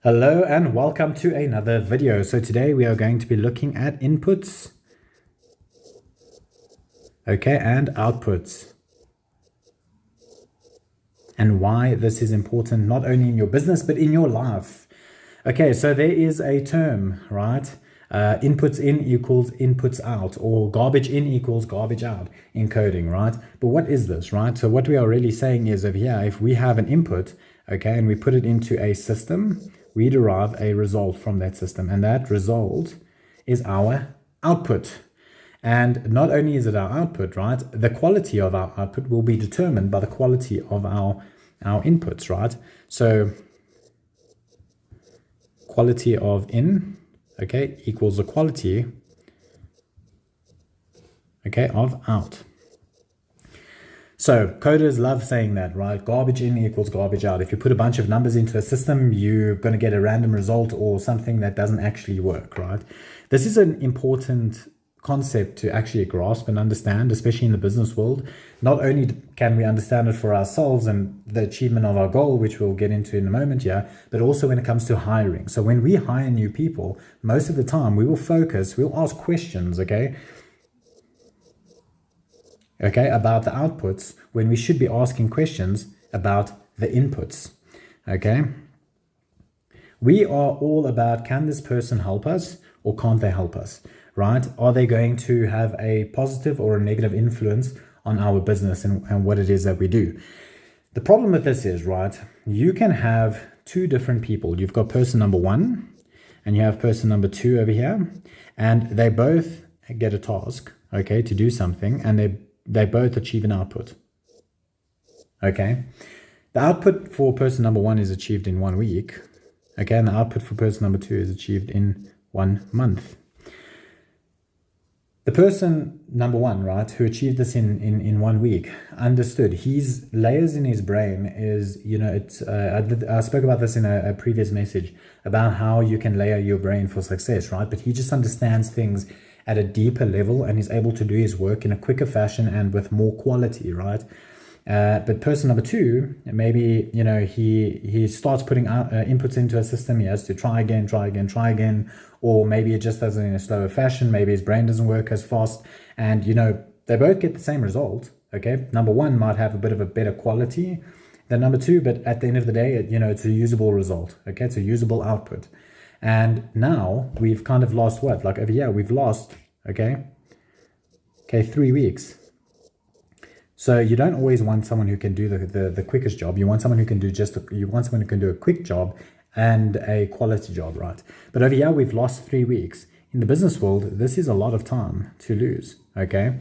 Hello and welcome to another video. So today we are going to be looking at inputs, okay, and outputs, and why this is important not only in your business but in your life. Okay, so there is a term, right? Inputs in equals inputs out, or garbage in equals garbage out in coding, right? But what is this, right? So what we are really saying is over here, if we have an input, okay, and we put it into a system, we derive a result from that system, and that result is our output. And not only is it our output, right? The quality of our output will be determined by the quality of our inputs, right? So quality of in, okay, equals the quality, okay, of out. So coders love saying that, right? Garbage in equals garbage out. If you put a bunch of numbers into a system, you're going to get a random result or something that doesn't actually work, right? This is an important concept to actually grasp and understand, especially in the business world. Not only can we understand it for ourselves and the achievement of our goal, which we'll get into in a moment here, but also when it comes to hiring. So when we hire new people, most of the time we'll ask questions, okay, about the outputs when we should be asking questions about the inputs, okay? We are all about, can this person help us or can't they help us, right? Are they going to have a positive or a negative influence on our business and what it is that we do? The problem with this is, right, you can have two different people. You've got person number one and you have person number two over here, and they both get a task, okay, to do something, and they both achieve an output, okay? The output for person number one is achieved in 1 week, okay, and the output for person number two is achieved in 1 month. The person number one, right, who achieved this in 1 week, understood his layers in his brain is, I spoke about this in a previous message about how you can layer your brain for success, right? But he just understands things at a deeper level and is able to do his work in a quicker fashion and with more quality, right? But person number two, maybe, he starts putting inputs into a system. He has to try again, or maybe it just does it in a slower fashion. Maybe his brain doesn't work as fast, and they both get the same result. Okay, number one might have a bit of a better quality than number two, but at the end of the day, it's a usable result. Okay, it's a usable output. And now we've kind of lost what? Like over here, we've lost, okay, 3 weeks. So you don't always want someone who can do the quickest job. You want someone who can do a quick job and a quality job, right? But over here, we've lost 3 weeks. In the business world, this is a lot of time to lose, okay?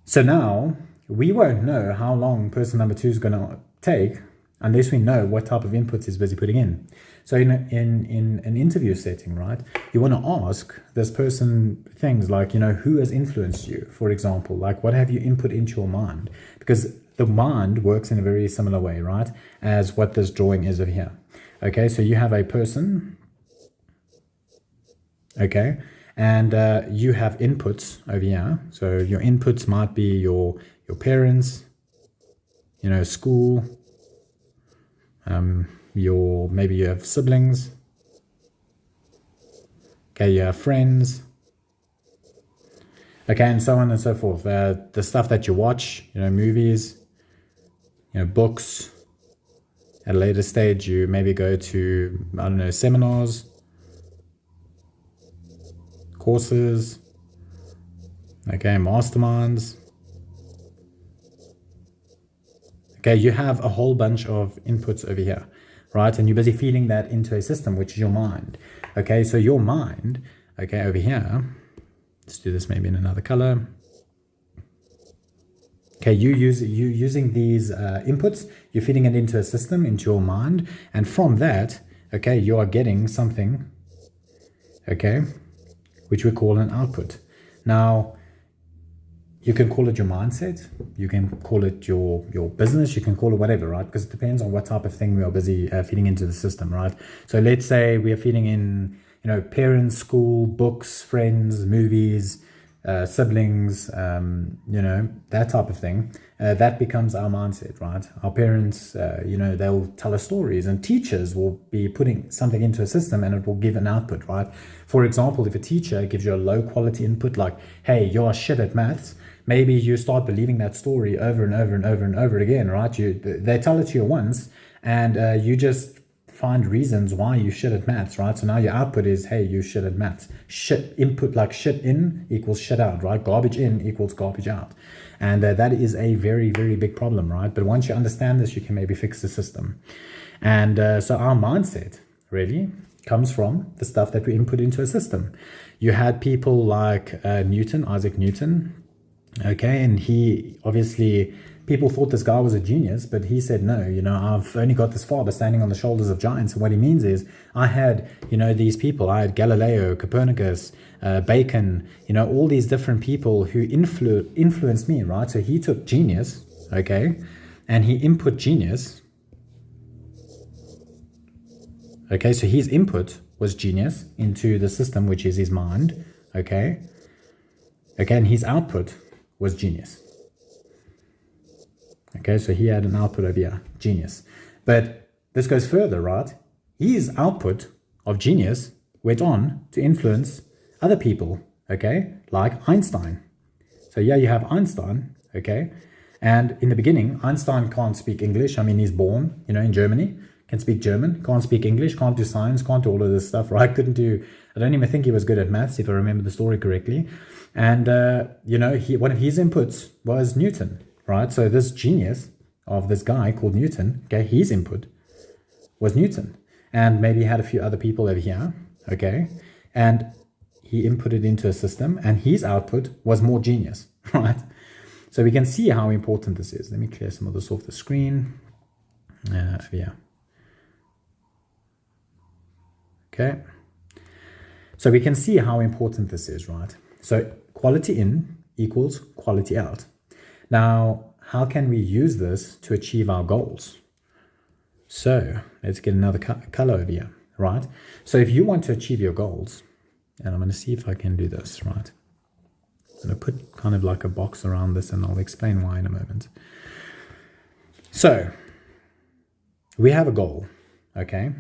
So now we won't know how long person number two is going to take unless we know what type of inputs he's busy putting in. So in an interview setting, right, you want to ask this person things like, who has influenced you, for example, like what have you input into your mind? Because the mind works in a very similar way, right, as what this drawing is over here. Okay, so you have a person, okay, and you have inputs over here. So your inputs might be your parents, school, maybe you have siblings, okay, you have friends, okay, and so on and so forth. The stuff that you watch, movies, books. At a later stage, you maybe go to, seminars, courses, okay, masterminds. Okay, you have a whole bunch of inputs over here, right? And you're busy feeding that into a system, which is your mind. Okay, so your mind, okay, over here, let's do this maybe in another color. Okay, using these inputs, you're feeding it into a system, into your mind, and from that, okay, you are getting something, okay, which we call an output. Now, you can call it your mindset, you can call it your business, you can call it whatever, right? Because it depends on what type of thing we are busy feeding into the system, right? So let's say we are feeding in, parents, school, books, friends, movies, siblings, that type of thing. That becomes our mindset, right? Our parents, they'll tell us stories, and teachers will be putting something into a system and it will give an output, right? For example, if a teacher gives you a low quality input like, hey, you're shit at maths, maybe you start believing that story over and over and over and over again, right? They tell it to you once, and you just find reasons why you shit at maths, right? So now your output is, hey, you shit at maths. Shit input, like shit in equals shit out, right? Garbage in equals garbage out. And that is a very, very big problem, right? But once you understand this, you can maybe fix the system. And so our mindset really comes from the stuff that we input into a system. You had people like Isaac Newton, okay, and he obviously, people thought this guy was a genius, but he said, no, I've only got this far by standing on the shoulders of giants. And what he means is, I had, these people, I had Galileo, Copernicus, Bacon, all these different people who influenced me, right? So he took genius, okay, and he input genius. Okay, so his input was genius into the system, which is his mind, okay? Okay, and his output was genius. Okay, so he had an output of, genius. But this goes further, right? His output of genius went on to influence other people, okay, like Einstein. So you have Einstein, okay, and in the beginning, Einstein can't speak English. I mean, he's born, in Germany, can speak German, can't speak English, can't do science, can't do all of this stuff, right? I don't even think he was good at maths, if I remember the story correctly. And, one of his inputs was Newton, right? So this genius of this guy called Newton, okay, his input was Newton. And maybe he had a few other people over here, okay? And he inputted into a system, and his output was more genius, right? So we can see how important this is. Let me clear some of this off the screen. Okay. So we can see how important this is, right? So quality in equals quality out. Now, how can we use this to achieve our goals? So let's get another color over here, right? So if you want to achieve your goals, and I'm going to see if I can do this, right? I'm going to put kind of like a box around this, and I'll explain why in a moment. So we have a goal, okay?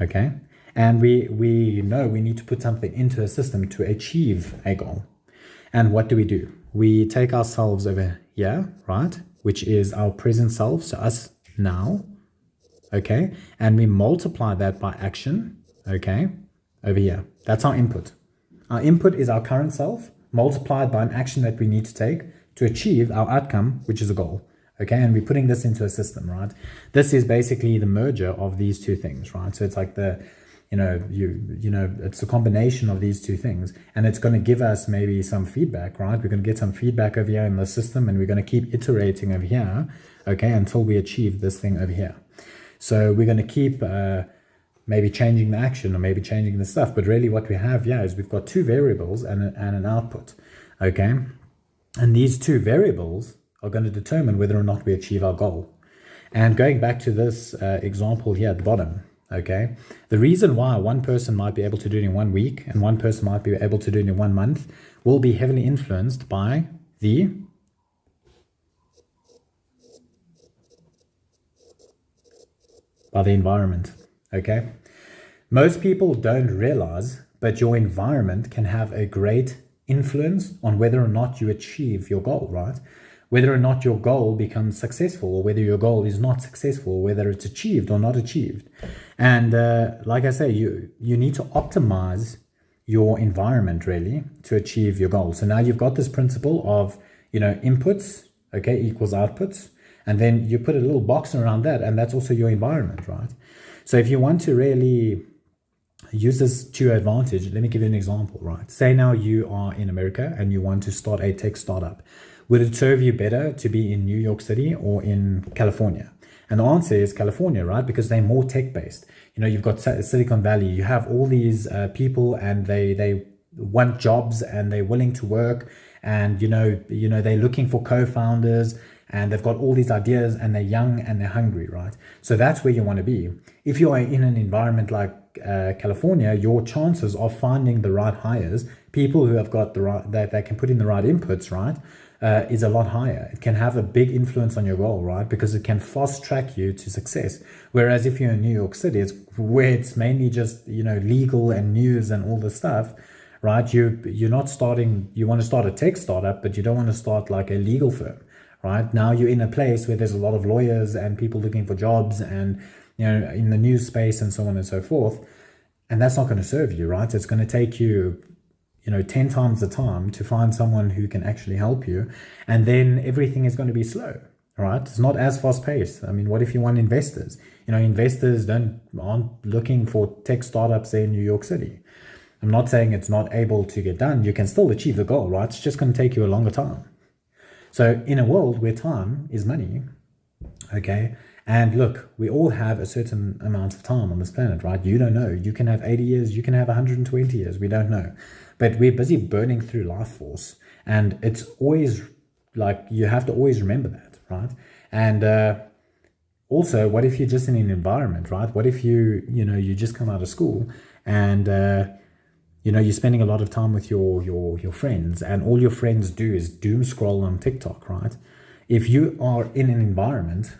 Okay, and we know we need to put something into a system to achieve a goal. And what do? We take ourselves over here, right, which is our present self, so us now, okay, and we multiply that by action, okay, over here. That's our input. Our input is our current self multiplied by an action that we need to take to achieve our outcome, which is a goal. Okay, and we're putting this into a system, right? This is basically the merger of these two things, right? So it's like it's a combination of these two things, and it's going to give us maybe some feedback, right? We're going to get some feedback over here in the system, and we're going to keep iterating over here, okay, until we achieve this thing over here. So we're going to keep maybe changing the action or maybe changing the stuff, but really what we have here is we've got two variables and an output, okay? And these two variables are going to determine whether or not we achieve our goal. And going back to this example here at the bottom, okay, the reason why one person might be able to do it in 1 week and one person might be able to do it in 1 month will be heavily influenced by the environment, okay? Most people don't realize, but your environment can have a great influence on whether or not you achieve your goal, right? Whether or not your goal becomes successful, or whether your goal is not successful, whether it's achieved or not achieved. And like I say, you need to optimize your environment really to achieve your goal. So now you've got this principle of, inputs, okay, equals outputs. And then you put a little box around that, and that's also your environment, right? So if you want to really use this to your advantage, let me give you an example, right? Say now you are in America and you want to start a tech startup. Would it serve you better to be in New York City or in California? And the answer is California, right? Because they're more tech-based. You've got Silicon Valley. You have all these people, and they want jobs, and they're willing to work, and they're looking for co-founders, and they've got all these ideas, and they're young and they're hungry, right? So that's where you want to be. If you are in an environment like California, your chances of finding the right hires, people who have got the right, that can put in the right inputs, right, is a lot higher. It can have a big influence on your goal, right? Because it can fast track you to success. Whereas if you're in New York City, it's where it's mainly just, legal and news and all this stuff, right? You're not starting, you want to start a tech startup, but you don't want to start like a legal firm, right? Now you're in a place where there's a lot of lawyers and people looking for jobs and, in the news space and so on and so forth. And that's not going to serve you, right? It's going to take you 10 times the time to find someone who can actually help you. And then everything is going to be slow, right? It's not as fast paced. I mean, what if you want investors? Investors aren't looking for tech startups in New York City. I'm not saying it's not able to get done. You can still achieve the goal, right? It's just going to take you a longer time. So in a world where time is money, okay, and look, we all have a certain amount of time on this planet, right? You don't know. You can have 80 years, you can have 120 years, we don't know. But we're busy burning through life force. And it's always like, you have to always remember that, right? And also, what if you're just in an environment, right? What if you just come out of school and, you're spending a lot of time with your friends, and all your friends do is doom scroll on TikTok, right? If you are in an environment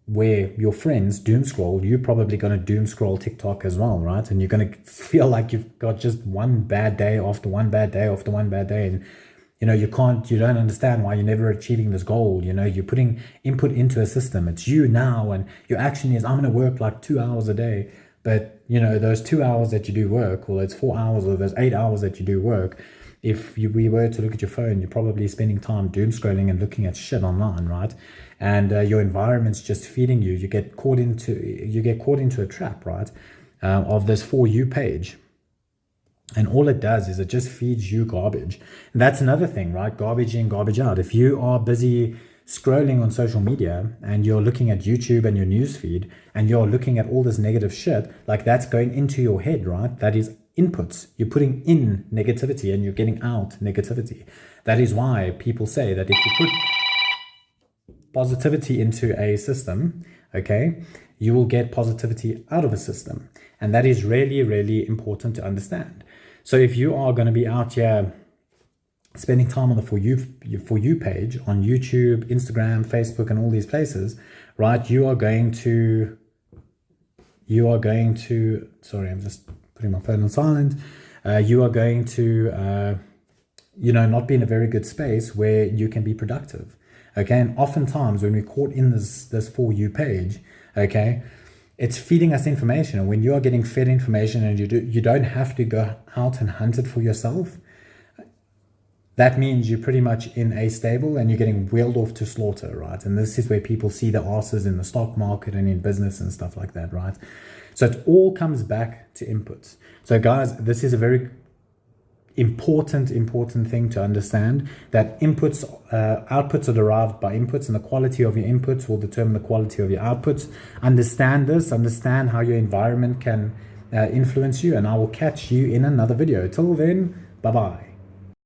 where your friends doom scroll, you're probably going to doom scroll TikTok as well, right? And you're going to feel like you've got just one bad day after one bad day after one bad day. And, you don't understand why you're never achieving this goal. You're putting input into a system. It's you now, and your action is, I'm going to work like 2 hours a day. But, those 2 hours that you do work, or those 4 hours, or those 8 hours that you do work, if we were to look at your phone, you're probably spending time doom scrolling and looking at shit online, right? And your environment's just feeding you. You get caught into a trap, right? Of this For You page. And all it does is it just feeds you garbage. And that's another thing, right? Garbage in, garbage out. If you are busy scrolling on social media and you're looking at YouTube and your news feed and you're looking at all this negative shit, like that's going into your head, right? That is inputs. You're putting in negativity and you're getting out negativity. That is why people say that if you put positivity into a system, okay, you will get positivity out of a system. And that is really, really important to understand. So if you are going to be out here spending time on the For You page on YouTube, Instagram, Facebook, and all these places, right, you are going to, sorry, I'm just putting my phone on silent. You are going to, not be in a very good space where you can be productive. Okay, and oftentimes when we're caught in this For You page, okay, it's feeding us information. And when you are getting fed information and you don't have to go out and hunt it for yourself, that means you're pretty much in a stable and you're getting wheeled off to slaughter, right? And this is where people see the asses in the stock market and in business and stuff like that, right? So it all comes back to inputs. So guys, this is a very important thing to understand, that outputs are derived by inputs, and the quality of your inputs will determine the quality of your outputs. Understand this, understand how your environment can influence you, and I will catch you in another video. Till then, bye-bye.